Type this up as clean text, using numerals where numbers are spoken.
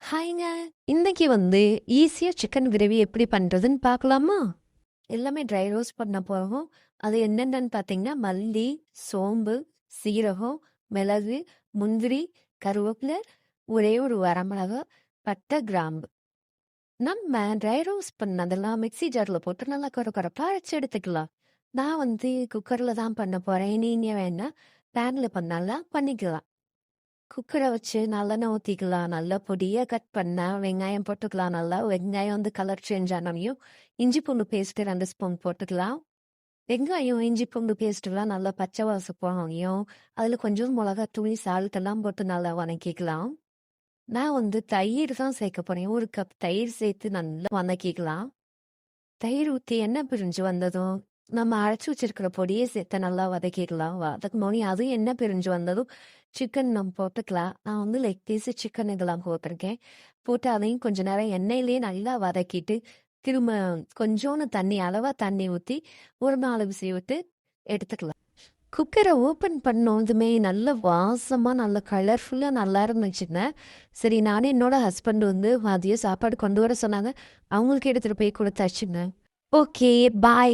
ஹாய்ங்க. இன்னைக்கு ஈஸியா chicken gravy எப்படி பண்றதுன்னு பார்க்கலாமா? எல்லாமே ட்ரை ரோஸ்ட் பண்ண போறோம். அது என்னென்னன்னு பார்த்தீங்கன்னா, மல்லி, சோம்பு, சீரகம், மிளகு, முந்திரி, கருவேப்பிலை, ஒரே ஒரு வரமிளகா, பட்டை, கிராம்பு. நம்ம ட்ரை ரோஸ்ட் பண்ணதெல்லாம் மிக்ஸி ஜார்ல போட்டு நல்லா கொரகொரப்பா அரைச்சு எடுத்துக்கலாம். நான் குக்கர்ல தான் பண்ண போறேன். நீங்க வேணா பேன்ல பண்ணாலாம் பண்ணிக்கலாம். குக்கரை வச்சு நல்லெண்ணெய் ஊற்றிக்கலாம். நல்லா பொடியாக கட் பண்ண வெங்காயம் போட்டுக்கலாம். நல்லா வெங்காயம் கலர் சேஞ்ச் ஆனவையும் இஞ்சி பூண்டு பேஸ்ட்டு 2 ஸ்பூன் போட்டுக்கலாம். வெங்காயம் இஞ்சி பூண்டு பேஸ்ட்டுலாம் நல்லா பச்சை வாசம் போகையும் அதில் கொஞ்சம் மிளகாத்தூள் சால்ட் எல்லாம் போட்டு நல்லா வதக்கிக்கலாம். நான் தயிர் தான் சேர்க்க போறேன். 1 கப் தயிர் சேர்த்து நல்லா வதக்கிக்கலாம். தயிர் ஊற்றி எண்ணெய் பிரிஞ்சு வந்ததும் நம்ம அரைச்சி வச்சிருக்கிற பொடியை சேர்த்து நல்லா வதக்கிக்கலாம். வதக்கும்போது அதுவும் எண்ணெய் பிரிஞ்சு வந்ததும் சிக்கன் நம்ம போட்டுக்கலாம். நான் லெக் பீஸ் சிக்கன் இதெல்லாம் போட்டிருக்கேன். போட்டு அதையும் கொஞ்ச நேரம் எண்ணெயிலேயே நல்லா வதக்கிட்டு திரும்ப கொஞ்சோண்டு தண்ணி அளவாக தண்ணி ஊற்றி ஒரு 4 விசில் விட்டு எடுத்துக்கலாம். குக்கரை ஓப்பன் பண்ணதுமே நல்ல வாசமாக நல்ல கலர்ஃபுல்லாக நல்லா இருந்துச்சுங்க. சரி நானே என்னோட ஹஸ்பண்ட் மதியம் சாப்பாடு கொண்டு வர சொன்னாங்க. அவங்களுக்கு எடுத்துகிட்டு போய் கொடுத்தாச்சுங்க. ஓகே, பாய்.